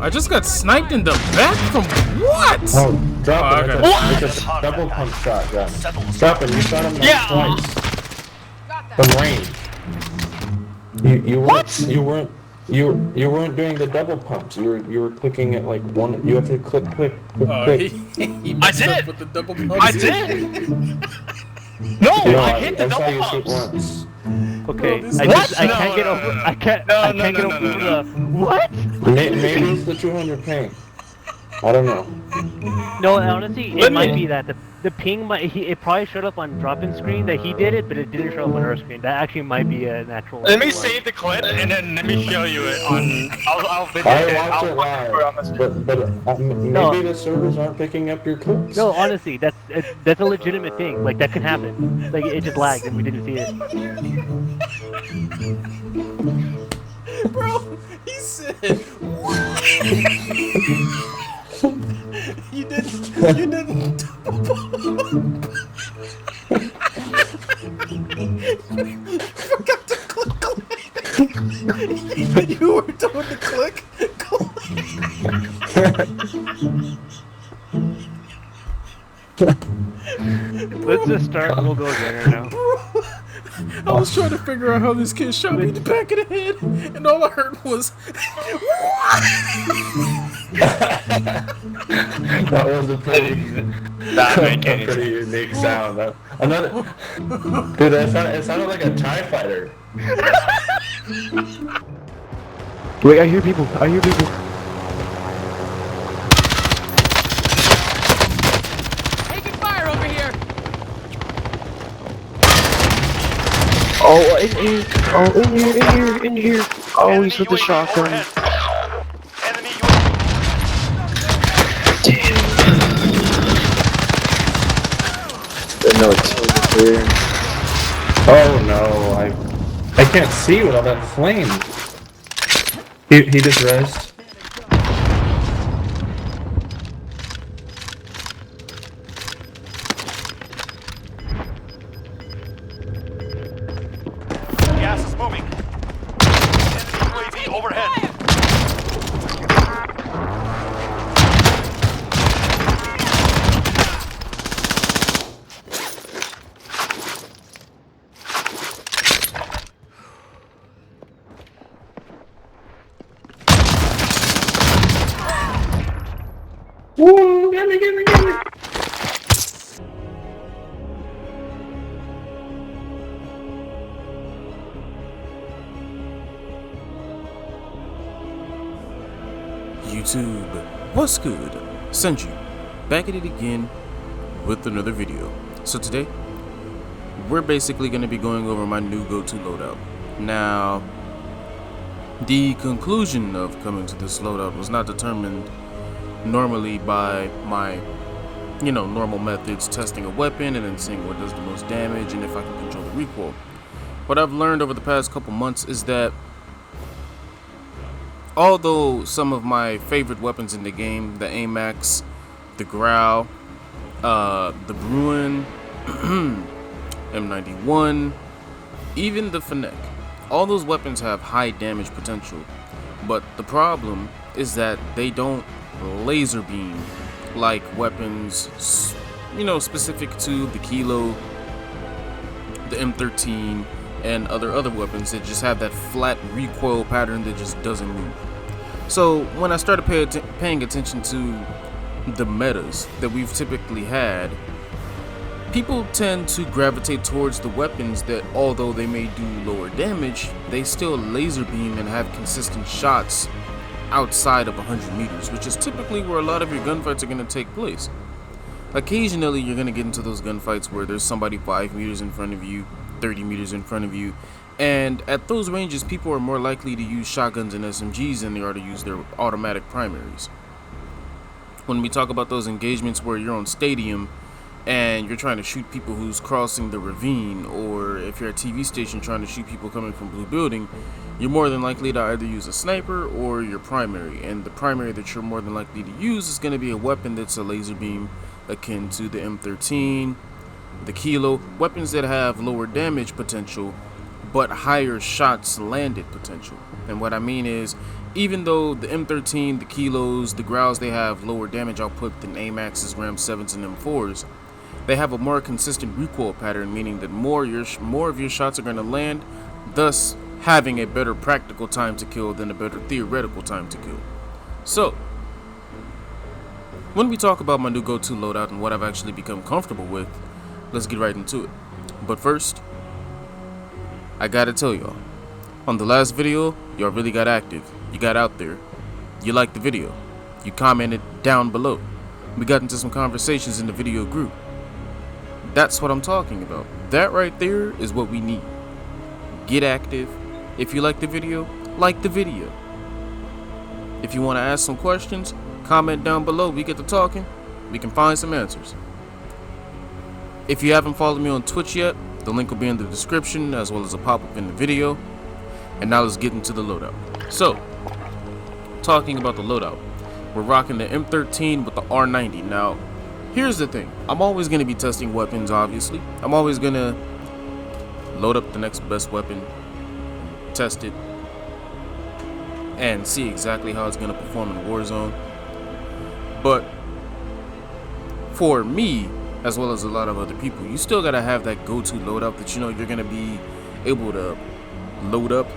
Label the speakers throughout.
Speaker 1: I just got sniped in the back from what?
Speaker 2: Oh, drop it.
Speaker 1: Okay.
Speaker 2: It's a double pump shotgun. Drop it. You shot him like twice. From range. You weren't doing the double pumps. You were clicking it like one. You have to click.
Speaker 1: He messed up with the double pumps.
Speaker 3: I did. No, I hit the double pumps.
Speaker 2: Once.
Speaker 4: Okay,
Speaker 1: No,
Speaker 4: I can't get over. I can't get over the what?
Speaker 2: Maybe it's the 200 ping. I don't know.
Speaker 4: No, honestly, it might be that the ping might. It probably showed up on drop-in screen that he did it, but it didn't show up on our screen. That actually might be a natural.
Speaker 3: Let me save the clip and then let me show you it on. I'll video
Speaker 2: I
Speaker 3: it.
Speaker 2: watched it live, but maybe the servers aren't picking up your clips.
Speaker 4: No, honestly, that's a legitimate thing. Like that could happen. Like it just lagged and we didn't see it.
Speaker 1: Bro, he said, what? You didn't forgot to click. You were told to click.
Speaker 4: Let's just start and we'll go again right now.
Speaker 1: I was trying to figure out how this kid shot me in the back of the head, and all I heard was,
Speaker 2: That was a pretty unique sound. Dude, it sounded like a TIE fighter.
Speaker 4: Wait, I hear people.
Speaker 5: Taking fire over here.
Speaker 6: Oh, in here. Oh, he's with the shotgun.
Speaker 3: Enemy
Speaker 6: No, it's over here.
Speaker 2: Oh no, I can't see with all that flame. He just rezzed.
Speaker 3: gas is moving. Enemy UAV overhead.
Speaker 2: Woo, get me.
Speaker 1: YouTube, what's good? Senju, back at it again with another video. So today, we're basically going to be going over my new go-to loadout. Now, the conclusion of coming to this loadout was not determined normally by my, normal methods, testing a weapon and then seeing what does the most damage and if I can control the recoil. What I've learned over the past couple months is that although some of my favorite weapons in the game, the AMAX, the Growl, the Bruin, M91, even the Fennec, all those weapons have high damage potential, but the problem is that they don't laser beam like weapons, specific to the Kilo, the M13, and other weapons that just have that flat recoil pattern that just doesn't move. So when I started paying attention to the metas that we've typically had, people tend to gravitate towards the weapons that, although they may do lower damage, they still laser beam and have consistent shots outside of 100 meters, which is typically where a lot of your gunfights are going to take place. Occasionally you're going to get into those gunfights where there's somebody 5 meters in front of you, 30 meters in front of you, and at those ranges people are more likely to use shotguns and SMGs than they are to use their automatic primaries. When we talk about those engagements where you're on stadium and you're trying to shoot people who's crossing the ravine, or if you're at a TV station trying to shoot people coming from blue building, you're more than likely to either use a sniper or your primary, and the primary that you're more than likely to use is going to be a weapon that's a laser beam akin to the M13, the Kilo, weapons that have lower damage potential but higher shots landed potential. And what I mean is, even though the M13, the Kilos, the Growls, they have lower damage output than AMAXs, Ram 7s, and M4s, they have a more consistent recoil pattern, meaning that more of your shots are going to land, thus having a better practical time to kill than a better theoretical time to kill. So, when we talk about my new go-to loadout and what I've actually become comfortable with, let's get right into it. But first, I gotta tell y'all, on the last video, y'all really got active. You got out there. You liked the video. You commented down below. We got into some conversations in the video group. That's what I'm talking about. That right there is what we need. Get active. If you like the video, like the video. If you want to ask some questions, comment down below. We get to talking. We can find some answers. If you haven't followed me on Twitch yet, the link will be in the description as well as a pop-up in the video. And now let's get into the loadout. So, talking about the loadout, we're rocking the M13 with the R9-0. Now, here's the thing. I'm always going to be testing weapons, obviously. I'm always going to load up the next best weapon, test it, and see exactly how it's going to perform in Warzone. But for me, as well as a lot of other people, you still got to have that go-to loadout that you know you're going to be able to load up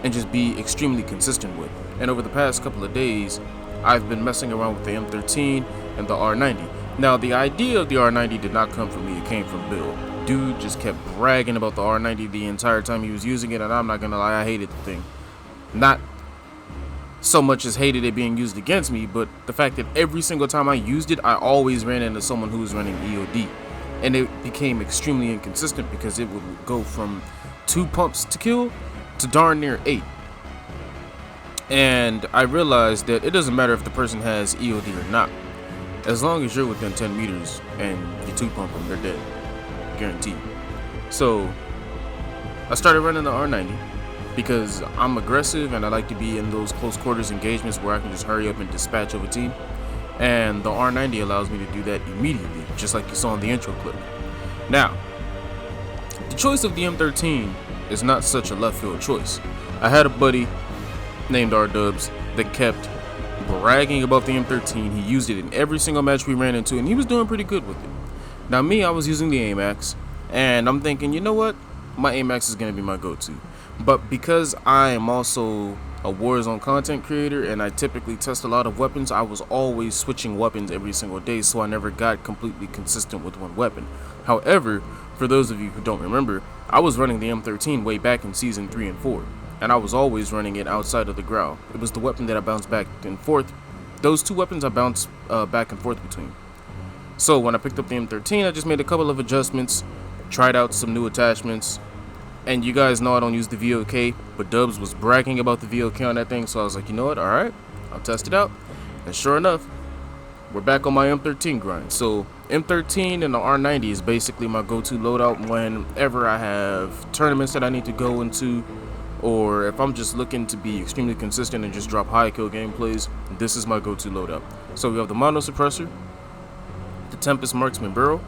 Speaker 1: and just be extremely consistent with. And over the past couple of days, I've been messing around with the M13 and the R9-0. Now, the idea of the R9-0 did not come from me, it came from Bill. Dude just kept bragging about the R9-0 the entire time he was using it, and I'm not gonna lie, I hated the thing. Not so much as hated it being used against me, but the fact that every single time I used it, I always ran into someone who was running EOD. And it became extremely inconsistent because it would go from 2 pumps to kill to darn near 8. And I realized that it doesn't matter if the person has EOD or not. As long as you're within 10 meters and you 2 pump them, they're dead. Guaranteed. So I started running the R9-0 because I'm aggressive and I like to be in those close quarters engagements where I can just hurry up and dispatch of a team. And the R9-0 allows me to do that immediately, just like you saw in the intro clip. Now, the choice of the M13 is not such a left field choice. I had a buddy named R-Dubs that kept bragging about the M13. He used it in every single match we ran into, and he was doing pretty good with it. Now me, I was using the AMAX, and I'm thinking, you know what? My AMAX is going to be my go-to. But because I am also a Warzone content creator, and I typically test a lot of weapons, I was always switching weapons every single day, so I never got completely consistent with one weapon. However, for those of you who don't remember, I was running the M13 way back in Season 3 and 4. And I was always running it outside of the Growl. It was the weapon that I bounced back and forth. Those two weapons I bounced back and forth between. So when I picked up the M13, I just made a couple of adjustments, tried out some new attachments. And you guys know I don't use the VOK, but Dubs was bragging about the VOK on that thing, so I was like, you know what, alright, I'll test it out. And sure enough, we're back on my M13 grind. So M13 and the R9-0 is basically my go-to loadout whenever I have tournaments that I need to go into, or if I'm just looking to be extremely consistent and just drop high kill gameplays. This is my go-to loadout. So we have the Mono Suppressor, the Tempest Marksman Barrel,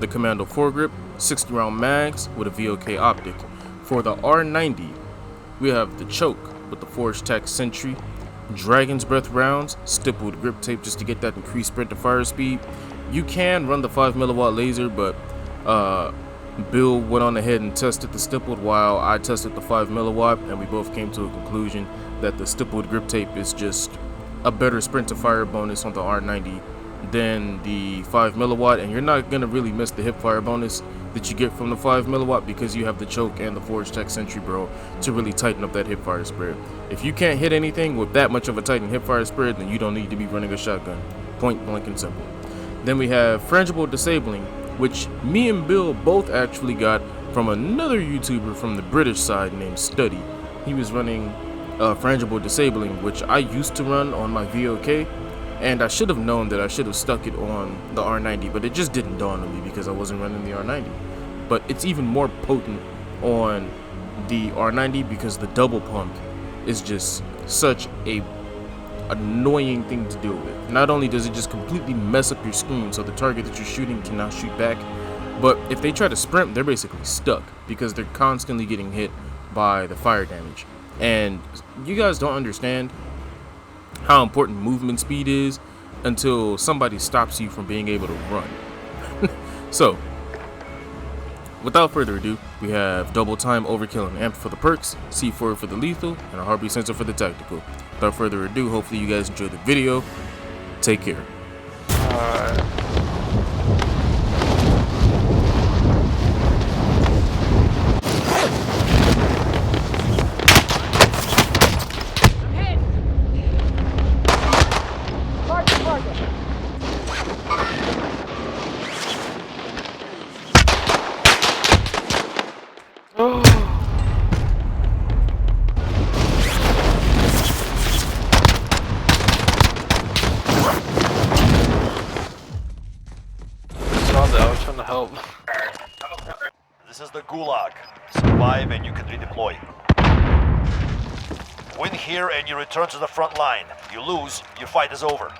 Speaker 1: the Commando foregrip, 60 round mags with a VOK optic. For the R9-0, we have the Choke with the Forged Tech Sentry, Dragon's Breath rounds, stippled grip tape just to get that increased sprint to fire speed. You can run the 5mW laser, but Bill went on ahead and tested the stippled while I tested the 5mW, and we both came to a conclusion that the stippled grip tape is just a better sprint to fire bonus on the R9-0 than the 5mW, and you're not gonna really miss the hip fire bonus that you get from the 5mW because you have the Choke and the Forged Tech Sentry Barrel to really tighten up that hip fire spread. If you can't hit anything with that much of a tightened hip fire spread, then you don't need to be running a shotgun. Point blank and simple. Then we have Frangible Disabling, which me and Bill both actually got from another YouTuber from the British side named Studdy. He was running Frangible Disabling, which I used to run on my VOK, and I should have known that I should have stuck it on the R9-0, but it just didn't dawn on me because I wasn't running the R9-0. But it's even more potent on the R9-0 because the double pump is just such a annoying thing to deal with. Not only does it just completely mess up your screen so the target that you're shooting cannot shoot back, but if they try to sprint, they're basically stuck because they're constantly getting hit by the fire damage. And you guys don't understand, how important movement speed is until somebody stops you from being able to run. So, without further ado, we have double time, overkill, and amp for the perks, C4 for the lethal, and a heartbeat sensor for the tactical. Without further ado, hopefully you guys enjoyed the video. Take care.
Speaker 3: This is the Gulag. Survive and you can redeploy. Win here and you return to the front line. You lose, your fight is over.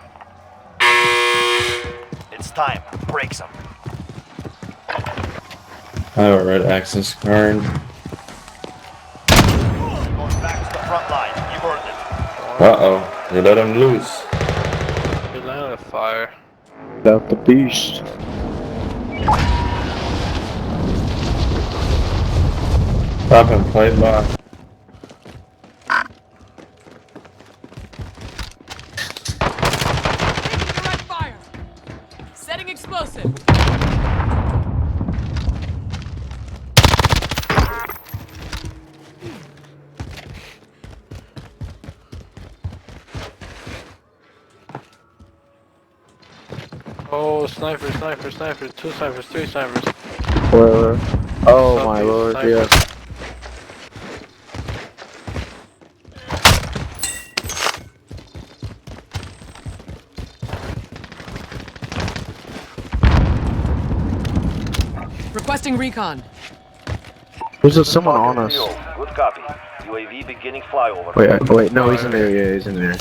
Speaker 3: It's time. Break some.
Speaker 2: I have a red access card.
Speaker 3: Going back to the front line. You earned it.
Speaker 2: Uh-oh. You let him loose.
Speaker 7: You landed a fire.
Speaker 6: Out the beast.
Speaker 2: Stop and play bot.
Speaker 5: Direct fire. Setting explosive.
Speaker 7: Oh, sniper, sniper, sniper, 2 snipers, 3 snipers.
Speaker 6: Where? Oh
Speaker 7: Something,
Speaker 6: my lord,
Speaker 7: sniper.
Speaker 6: yeah.
Speaker 5: Requesting recon.
Speaker 6: There's someone on us.
Speaker 3: Good copy. UAV beginning flyover.
Speaker 6: Wait, no, he's in there, yeah, he's in there.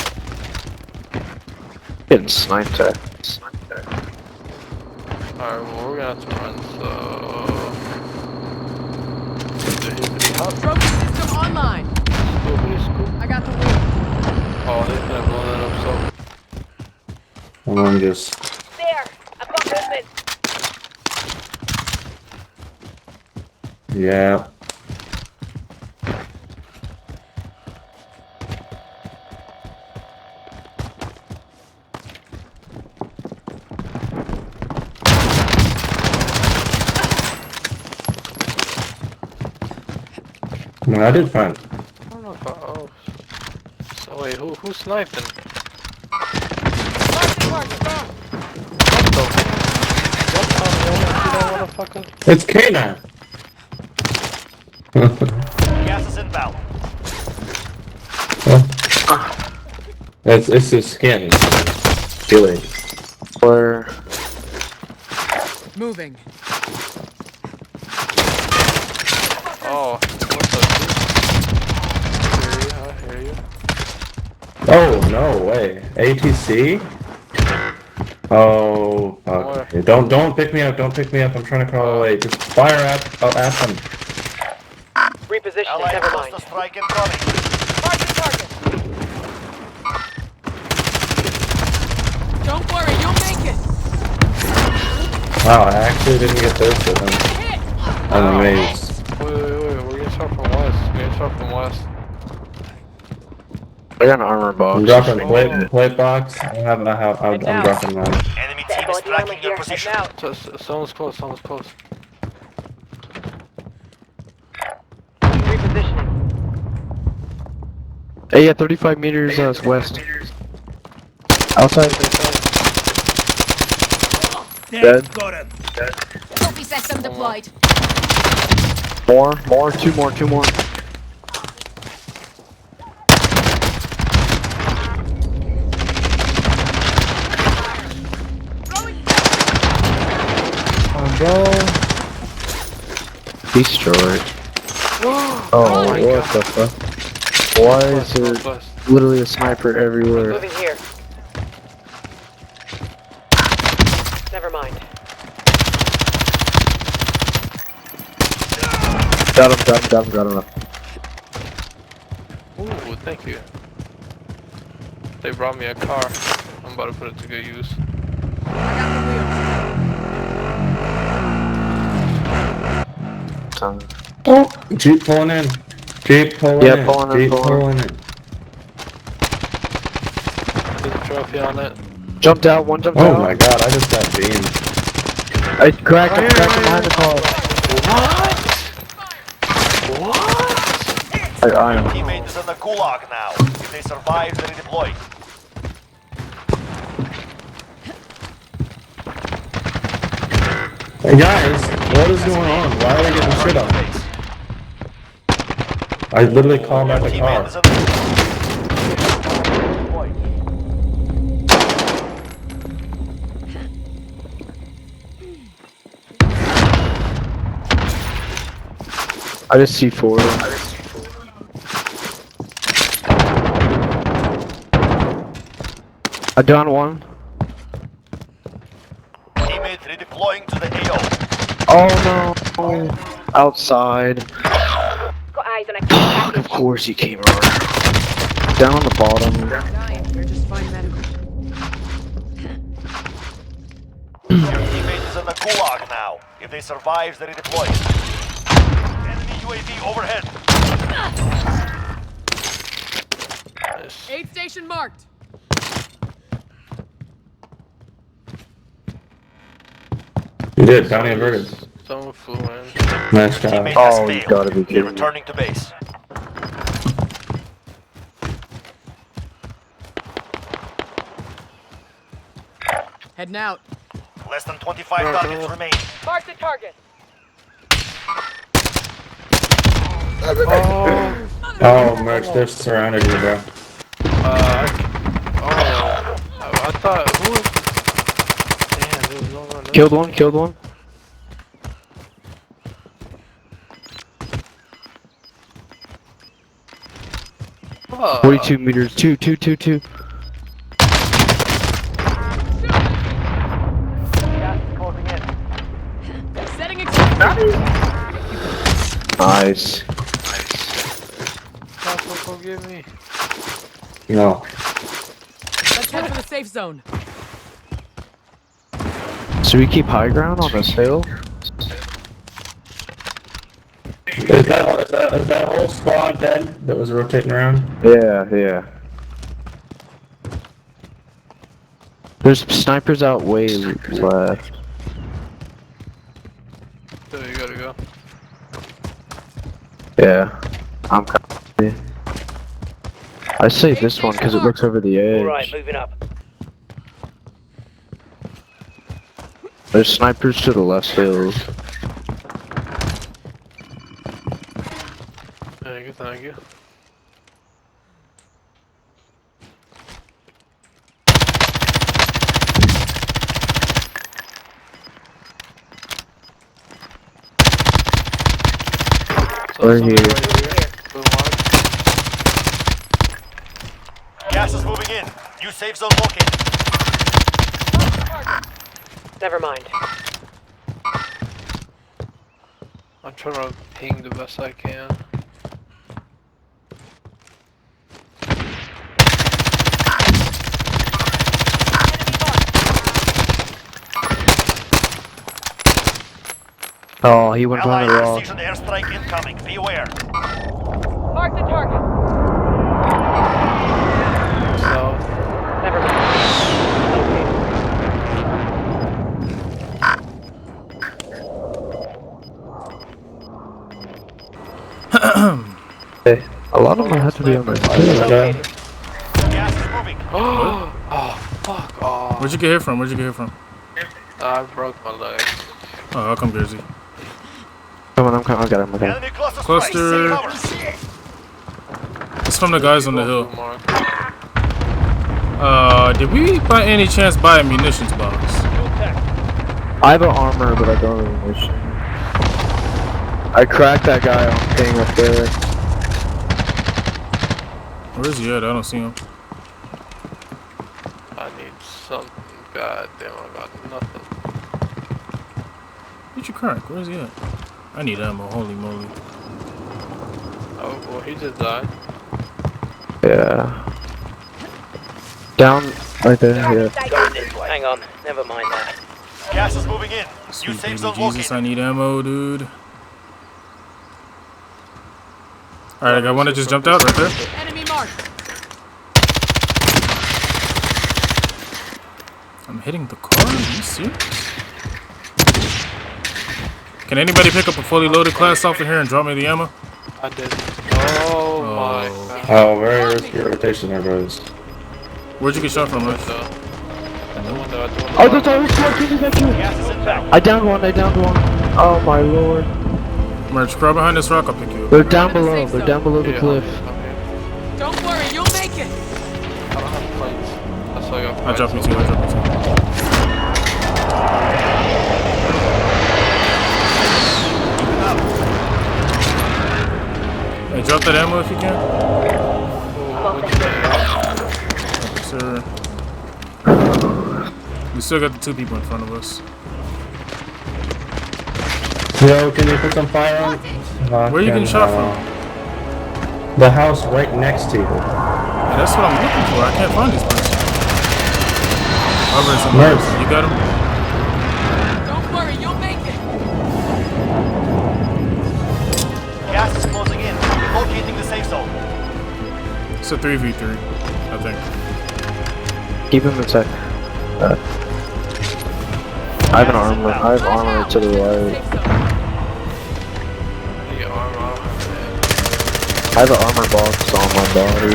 Speaker 6: Getting sniped at.
Speaker 7: Alright, well, we're gonna have to run, so...
Speaker 5: Trophy system online. I got the wheel.
Speaker 7: Oh, they're gonna blow that up so...
Speaker 2: I'm just...
Speaker 8: There! I've got movement!
Speaker 2: Yeah. I mean, I did fine.
Speaker 7: I don't know if I... Oh... So wait, who's sniping? What the...
Speaker 2: It's K9!
Speaker 3: Gas is inbound.
Speaker 2: It's his skin. Killing.
Speaker 6: Where?
Speaker 5: Moving.
Speaker 7: Oh, what the... I hear you.
Speaker 2: Oh, no way. ATC? Oh, okay. Don't pick me up, don't pick me up. I'm trying to crawl away. Just fire at them.
Speaker 8: Repositioning,
Speaker 3: Allied
Speaker 8: never mind.
Speaker 3: cluster strike incoming.
Speaker 8: Target, target!
Speaker 5: Don't worry, you'll make it.
Speaker 2: Wow, I actually didn't get this with him. I'm amazed.
Speaker 7: Wait, we're getting shot from west. We're getting shot from west.
Speaker 6: I got an armor box.
Speaker 2: I'm dropping plate box. I'm dropping mine.
Speaker 3: Enemy team is tracking your position.
Speaker 7: Someone's close, someone's close.
Speaker 8: Repositioning.
Speaker 6: Hey, yeah, 35 meters west. Outside. Dead.
Speaker 5: Trophy system deployed.
Speaker 6: More, two more. Destroyed. Oh,
Speaker 7: my
Speaker 6: what
Speaker 7: God.
Speaker 6: the fuck? Why is there literally a sniper everywhere?
Speaker 8: Moving here. Never mind.
Speaker 6: Got him.
Speaker 7: Ooh, thank you. They brought me a car. I'm about to put it to good use.
Speaker 5: I got the wheels.
Speaker 2: Oh, Jeep pulling in. Jeep pulling
Speaker 6: Yeah,
Speaker 2: in.
Speaker 6: pulling in,
Speaker 2: Jeep
Speaker 6: pulling.
Speaker 2: pulling in.
Speaker 7: There's a trophy on it.
Speaker 6: Jumped out, one jumped
Speaker 2: Oh
Speaker 6: out.
Speaker 2: my god, I just got beamed.
Speaker 6: I cracked him behind the car.
Speaker 3: Your
Speaker 6: I am.
Speaker 3: teammate is in the gulag now. If they survive, they redeploy.
Speaker 2: Hey guys, what is going on? Why are we getting shit on? I literally called out the
Speaker 3: Teammate
Speaker 2: car.
Speaker 3: is in the
Speaker 6: I just see four. I down one.
Speaker 3: teammate redeploying to the AO.
Speaker 6: Oh no. Outside.
Speaker 8: Got eyes on a key package.
Speaker 6: Of course he came around. Down on the bottom.
Speaker 5: Dying. They're just fine medical.
Speaker 3: Your teammate is in the gulag now. If they survive, they redeploy. Enemy UAV overhead.
Speaker 5: Aid station marked.
Speaker 2: You did, bounty averted.
Speaker 7: Someone flew in.
Speaker 2: Nice job.
Speaker 3: Teammate has
Speaker 6: Oh, you
Speaker 3: failed.
Speaker 6: gotta be
Speaker 3: They're
Speaker 6: kidding me.
Speaker 3: returning to base.
Speaker 5: Heading out.
Speaker 3: Less than 25 targets remain.
Speaker 8: Mark the target.
Speaker 2: Oh, Merch, they're surrounded you, bro.
Speaker 7: I thought, who was... Damn, there was no one else.
Speaker 6: Killed one, killed one.
Speaker 7: Fuck.
Speaker 6: 42 meters, two.
Speaker 5: Setting explosive.
Speaker 6: Nice.
Speaker 7: Go get me.
Speaker 2: No.
Speaker 5: Let's head for the safe zone.
Speaker 6: So we keep high ground on this hill?
Speaker 2: Is that whole squad dead that was rotating around?
Speaker 6: Yeah. There's snipers out way left.
Speaker 7: So you gotta go.
Speaker 6: Yeah. I'm coming. I say this one because it looks over the edge.
Speaker 8: Alright, moving up.
Speaker 6: There's snipers to the left hill.
Speaker 7: Thank you.
Speaker 6: We're here.
Speaker 3: Gas is moving in. New safe zone located.
Speaker 8: Never mind.
Speaker 7: I'm trying to ping the best I can.
Speaker 6: Oh, he went behind
Speaker 3: Allied
Speaker 6: the rock.
Speaker 3: precision airstrike incoming. Be aware.
Speaker 8: Mark the target.
Speaker 7: So,
Speaker 8: Never mind.
Speaker 6: Hey, a lot of them have to be on this hill.
Speaker 8: Located.
Speaker 3: Gas is moving.
Speaker 7: oh, fuck off.
Speaker 1: Where'd you get hit from?
Speaker 7: I broke my leg.
Speaker 1: Oh, I'll come, Jersey.
Speaker 6: Come on, I'm coming. I got him.
Speaker 3: Enemy cluster
Speaker 1: Cluster.
Speaker 3: strike.
Speaker 1: It's from the guys on the hill.
Speaker 7: Mark.
Speaker 1: Did we by any chance buy a munitions box?
Speaker 6: I have an armor, but I don't have ammunition. I cracked that guy on thing up there.
Speaker 1: Where is he at? I don't see him.
Speaker 7: I need something. God damn, I got nothing.
Speaker 1: Where'd you crack? Where's he at? I need ammo. Holy moly.
Speaker 7: Oh, well, he just died.
Speaker 6: Yeah. Down right there, yeah.
Speaker 9: Hang on, never mind that.
Speaker 3: Gas is moving in. New
Speaker 1: Sweet
Speaker 3: safe
Speaker 1: baby
Speaker 3: zone
Speaker 1: Jesus, I
Speaker 3: located.
Speaker 1: need ammo, dude. Alright, I got one that just jumped out right there.
Speaker 5: Enemy marked.
Speaker 1: I'm hitting the car? Are you serious? Can anybody pick up a fully loaded class off of here and drop me the ammo?
Speaker 7: I did. Oh my god.
Speaker 2: Oh, very risky rotation there, bros.
Speaker 1: Where'd you get shot from, Rich?
Speaker 7: The window, at the window.
Speaker 6: Oh, that's always fucking that you.
Speaker 3: Gas is inbound.
Speaker 6: I downed one, I downed one. Oh my lord.
Speaker 1: Merch, crawl behind this rock, I'll pick you up.
Speaker 6: They're down below, they're down below the
Speaker 7: Yeah,
Speaker 6: cliff.
Speaker 7: I'm here.
Speaker 5: Don't worry, you'll make it.
Speaker 7: I don't have plates. That's why I got
Speaker 1: I
Speaker 7: plates.
Speaker 1: dropped you too, I dropped you too. Hey, drop that ammo if you can. Sir. We still got the 2 people in front of us.
Speaker 2: Yo, can you put some fire on?
Speaker 1: Where are you getting shot from?
Speaker 2: The house right next to you.
Speaker 1: Yeah, that's what I'm looking for. I can't find this person. Over some
Speaker 2: Merce.
Speaker 1: You got him?
Speaker 5: Don't worry, you'll make it.
Speaker 3: Gas is closing in. Locating the safe zone.
Speaker 1: It's a 3v3, I think.
Speaker 6: Keep him in check. I have an armor. I have armor to the right.
Speaker 7: The armor.
Speaker 6: I have an armor box on my body.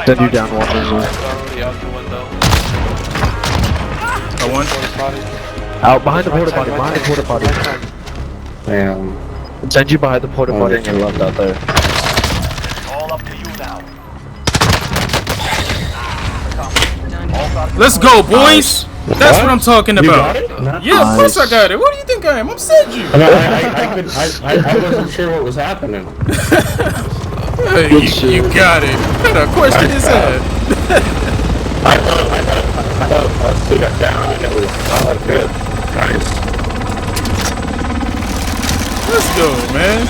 Speaker 6: Then you down one of them.
Speaker 7: Already out the window.
Speaker 1: Got one.
Speaker 6: Out behind the porta potty, behind the porta potty.
Speaker 2: Damn.
Speaker 6: Send you behind the porta potty and you're left out there.
Speaker 3: All up to you now.
Speaker 1: Let's go, boys! That's what I'm talking
Speaker 2: You
Speaker 1: about.
Speaker 2: got it? Nice.
Speaker 1: Yeah, of course I got it. What do you think I am? I'm Seju.
Speaker 2: I wasn't sure what was happening.
Speaker 1: Hey, you got it. What a question is that?
Speaker 2: I still got down and it was good. Nice.
Speaker 1: Let's go, man.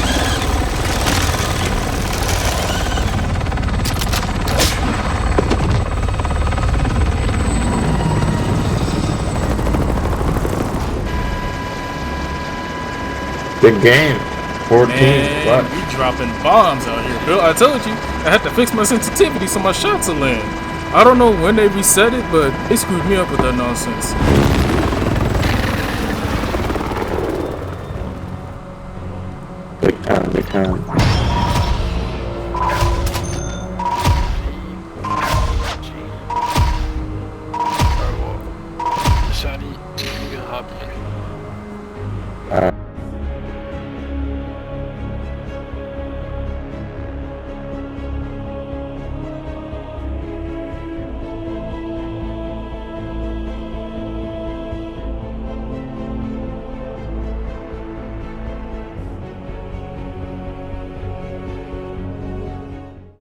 Speaker 2: Good game. 14.
Speaker 1: Man,
Speaker 2: What?
Speaker 1: we dropping bombs out here, Bill. I told you, I had to fix my sensitivity so my shots will land. I don't know when they reset it, but they screwed me up with that nonsense.
Speaker 2: Big time, big time.
Speaker 7: Shiny, you can hop in.